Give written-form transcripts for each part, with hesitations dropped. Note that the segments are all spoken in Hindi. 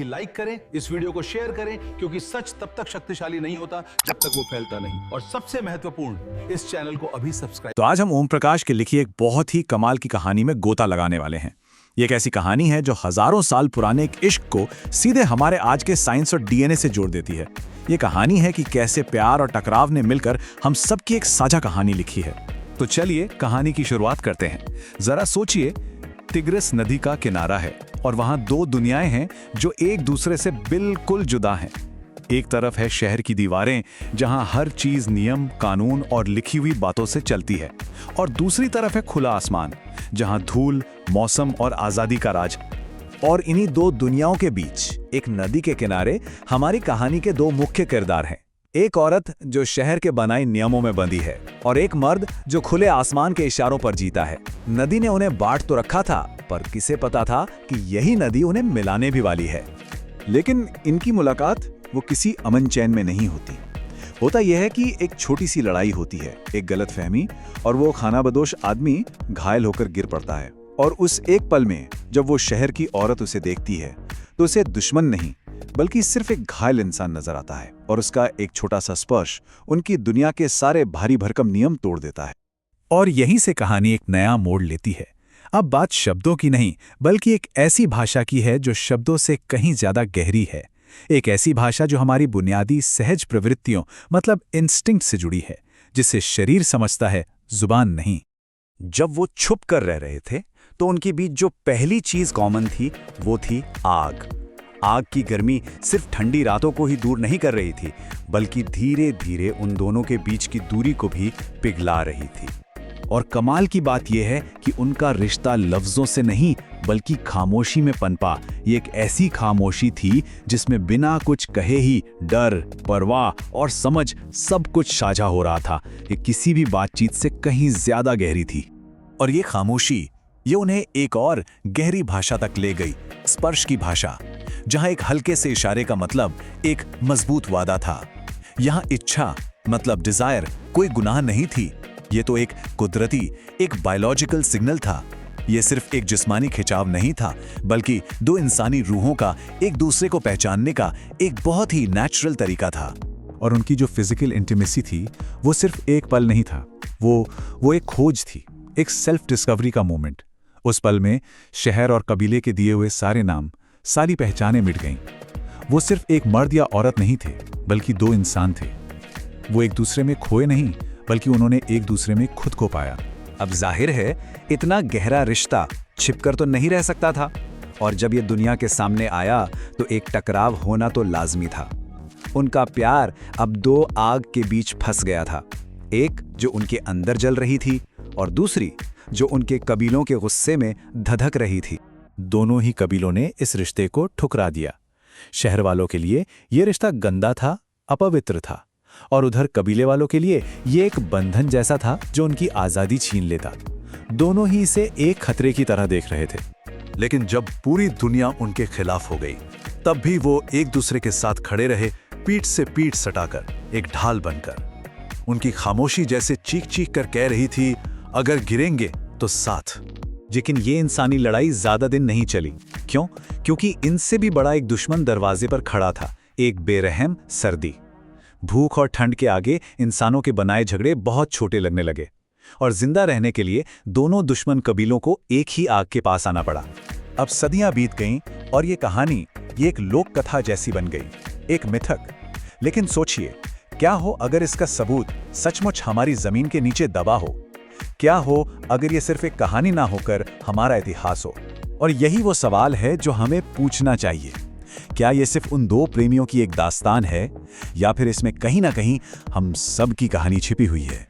अभी लाइक करें, इस वीडियो को शेयर करें, क्योंकि सच तब तक शक्तिशाली नहीं होता जब तक वो फैलता नहीं। और सबसे महत्वपूर्ण, इस चैनल को अभी सब्सक्राइब। तो आज हम ओम प्रकाश की लिखी एक बहुत ही कमाल की कहानी में गोता लगाने वाले हैं। ये एक ऐसी कहानी है जो हजारों साल पुराने एक इश्क को सीधे हमारे आज के साइंस और डीएनए से जोड़ देती है। ये कहानी है कि कैसे प्यार और टकराव ने मिलकर हम सबकी एक साझा कहानी लिखी है। तो चलिए कहानी की शुरुआत करते हैं। जरा सोचिए, तिग्रिस नदी का किनारा है और वहां दो दुनियाएं हैं जो एक दूसरे से बिल्कुल जुदा हैं। एक तरफ है शहर की दीवारें जहां हर चीज नियम, कानून और लिखी हुई बातों से चलती है, और दूसरी तरफ है खुला आसमान जहां धूल, मौसम और आजादी का राज। और इन्हीं दो दुनियाओं के बीच एक नदी के किनारे हमारी कहानी के दो मुख्य किरदार हैं। एक औरत जो शहर के बनाए नियमों में बंधी है और एक मर्द जो खुले आसमान के इशारों पर जीता है। नदी ने उन्हें बांट तो रखा था, पर किसे पता था कि यही नदी उन्हें मिलाने भी वाली है। लेकिन इनकी मुलाकात वो किसी अमन चैन में नहीं होती। होता यह है कि एक छोटी सी लड़ाई होती है, एक गलतफहमी, और वो खानाबदोश आदमी घायल होकर गिर पड़ता है। और उस एक पल में जब वो शहर की औरत उसे देखती है तो उसे दुश्मन नहीं बल्कि सिर्फ एक घायल इंसान नजर आता है, और उसका एक छोटा सा स्पर्श उनकी दुनिया के सारे भारी भरकम नियम तोड़ देता है। और यहीं से कहानी एक नया मोड़ लेती है। अब बात शब्दों की नहीं बल्कि एक ऐसी भाषा की है जो शब्दों से कहीं ज्यादा गहरी है। एक ऐसी भाषा जो हमारी बुनियादी सहज प्रवृत्तियों मतलब इंस्टिंक्ट से जुड़ी है, जिसे शरीर समझता है, जुबान नहीं। जब वो छुप कर रह रहे थे तो उनके बीच जो पहली चीज कॉमन थी वो थी आग। आग की गर्मी सिर्फ ठंडी रातों को ही दूर नहीं कर रही थी, बल्कि धीरे धीरे उन दोनों के बीच की दूरी को भी पिघला रही थी। और कमाल की बात यह है कि उनका रिश्ता लफ्जों से नहीं बल्कि खामोशी में पनपा। ये एक ऐसी खामोशी थी जिसमें बिना कुछ कहे ही डर, परवाह और समझ सब कुछ साझा हो रहा था। ये किसी भी बातचीत से कहीं ज्यादा गहरी थी। और ये खामोशी ये उन्हें एक और गहरी भाषा तक ले गई, स्पर्श की भाषा, जहां एक हल्के से इशारे का मतलब एक मजबूत वादा था। यहां इच्छा मतलब डिजायर कोई गुनाह नहीं थी। ये तो एक कुदरती, एक बायोलॉजिकल सिग्नल था। ये सिर्फ एक जिस्मानी खिंचाव नहीं था, बल्कि दो इंसानी रूहों का एक दूसरे को पहचानने का एक बहुत ही नेचुरल तरीका था। और उनकी जो फिजिकल इंटीमेसी थी वो सिर्फ एक पल नहीं था, वो एक खोज थी, एक सेल्फ डिस्कवरी का मोमेंट। उस पल में शहर और कबीले के दिए हुए सारे नाम, सारी पहचानें मिट गईं। वो सिर्फ एक मर्द या औरत नहीं थे, बल्कि दो इंसान थे। वो एक दूसरे में खोए नहीं बल्कि उन्होंने एक दूसरे में खुद को पाया। अब जाहिर है इतना गहरा रिश्ता छिपकर तो नहीं रह सकता था, और जब ये दुनिया के सामने आया तो एक टकराव होना तो लाजमी था। उनका प्यार अब दो आग के बीच फंस गया था, एक जो उनके अंदर जल रही थी और दूसरी जो उनके कबीलों के गुस्से में धधक रही थी। दोनों ही कबीलों ने इस रिश्ते को ठुकरा दिया। शहर वालों के लिए यह रिश्ता गंदा था, अपवित्र था, और उधर कबीले वालों के लिए ये एक बंधन जैसा था जो उनकी आजादी छीन लेता। दोनों ही इसे एक खतरे की तरह देख रहे थे। लेकिन जब पूरी दुनिया उनके खिलाफ हो गई, तब भी वो एक दूसरे के साथ खड़े रहे, पीठ से पीठ सटाकर, एक ढाल बनकर। उनकी खामोशी जैसे चीख चीख कर कह रही थी, अगर गिरेंगे तो साथ। लेकिन ये इंसानी लड़ाई ज्यादा दिन नहीं चली। क्यों? क्योंकि इनसे भी बड़ा एक दुश्मन दरवाजे पर खड़ा था, एक बेरहम सर्दी। भूख और ठंड के आगे इंसानों के बनाए झगड़े बहुत छोटे लगने लगे, और जिंदा रहने के लिए दोनों दुश्मन कबीलों को एक ही आग के पास आना पड़ा। अब सदियां बीत गईं और ये कहानी ये एक लोक कथा जैसी बन गई, एक मिथक। लेकिन सोचिए, क्या हो अगर इसका सबूत सचमुच हमारी जमीन के नीचे दबा हो? क्या हो अगर ये सिर्फ एक कहानी ना होकर हमारा इतिहास हो? और यही वो सवाल है जो हमें पूछना चाहिए। क्या ये सिर्फ उन दो प्रेमियों की एक दास्तान है, या फिर इसमें कहीं ना कहीं हम सब की कहानी छिपी हुई है?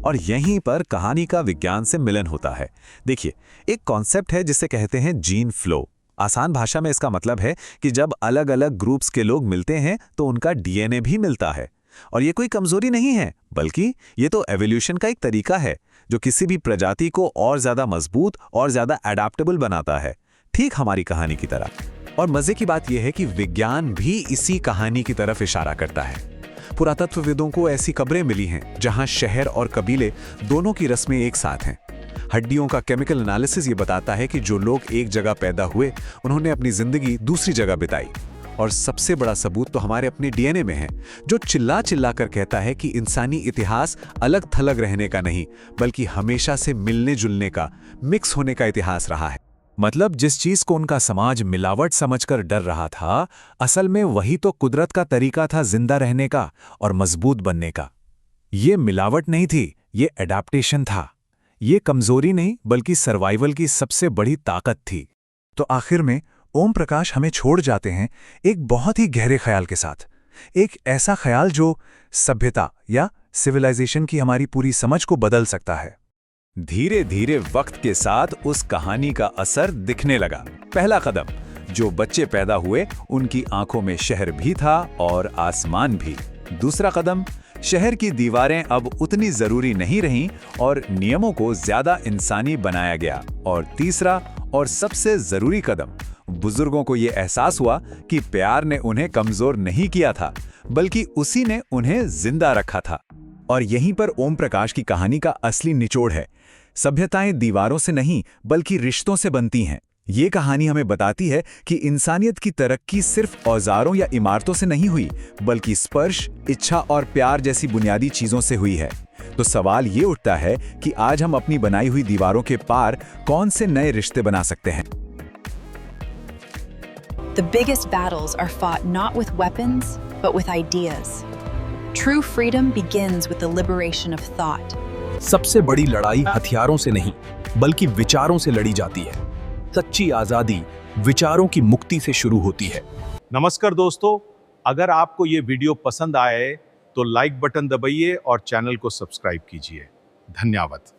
और यहीं पर कहानी का विज्ञान से मिलन होता है। देखिए, एक कॉन्सेप्ट है जिसे कहते हैं जीन फ्लो। आसान भाषा में इसका मतलब है कि जब अलग अलग ग्रुप्स के लोग मिलते हैं तो उनका डीएनए भी मिलता है। और ये कोई कमजोरी नहीं है, बल्कि ये तो एवोल्यूशन का एक तरीका है जो किसी भी प्रजाति को और ज्यादा मजबूत और ज्यादा एडाप्टेबल बनाता है, ठीक हमारी कहानी की तरह। और मजे की बात यह है कि विज्ञान भी इसी कहानी की तरफ इशारा करता है। पुरातत्वविदों को ऐसी कब्रें मिली हैं जहां शहर और कबीले दोनों की रस्में एक साथ हैं। हड्डियों का केमिकल एनालिसिस ये बताता है कि जो लोग एक जगह पैदा हुए उन्होंने अपनी जिंदगी दूसरी जगह बिताई, और सबसे बड़ा सबूत तो हमारे अपने डीएनए में है, जो चिल्ला चिल्ला कर कहता है कि इंसानी इतिहास अलग थलग रहने का नहीं, बल्कि हमेशा से मिलने जुलने का, मिक्स होने का इतिहास रहा है। मतलब जिस चीज को उनका समाज मिलावट समझकर डर रहा था, असल में वही तो कुदरत का तरीका था जिंदा रहने का और मजबूत बनने का। ये मिलावट नहीं थी, ये एडाप्टेशन था। ये कमजोरी नहीं, बल्कि सर्वाइवल की सबसे बड़ी ताकत थी। तो आखिर में ओम प्रकाश हमें छोड़ जाते हैं एक बहुत ही गहरे ख्याल के साथ, एक ऐसा ख्याल जो सभ्यता या सिविलाइजेशन की हमारी पूरी समझ को बदल सकता है। धीरे धीरे वक्त के साथ उस कहानी का असर दिखने लगा। पहला कदम, जो बच्चे पैदा हुए उनकी आंखों में शहर भी था और आसमान भी। दूसरा कदम, शहर की दीवारें अब उतनी जरूरी नहीं रहीं और नियमों को ज्यादा इंसानी बनाया गया। और तीसरा और सबसे जरूरी कदम, बुजुर्गों को यह एहसास हुआ कि प्यार ने उन्हें कमजोर नहीं किया था, बल्कि उसी ने उन्हें जिंदा रखा था। और यहीं पर ओम प्रकाश की कहानी का असली निचोड़ है। सभ्यताएं दीवारों से नहीं, बल्कि रिश्तों से बनती हैं। ये कहानी हमें बताती है कि इंसानियत की तरक्की सिर्फ औजारों या इमारतों से नहीं हुई, बल्कि स्पर्श, इच्छा और प्यार जैसी बुनियादी चीजों से हुई है। तो सवाल ये उठता है कि आज हम अपनी बनाई हुई दीवारों के पार कौन से नए रिश्ते बना सकते हैं? The biggest battles are fought not with weapons, but with ideas. True freedom begins with the liberation of thought. सबसे बड़ी लड़ाई हथियारों से नहीं, बल्कि विचारों से लड़ी जाती है। सच्ची आजादी विचारों की मुक्ति से शुरू होती है। नमस्कार दोस्तों, अगर आपको ये वीडियो पसंद आए तो लाइक बटन दबाइए और चैनल को सब्सक्राइब कीजिए। धन्यवाद।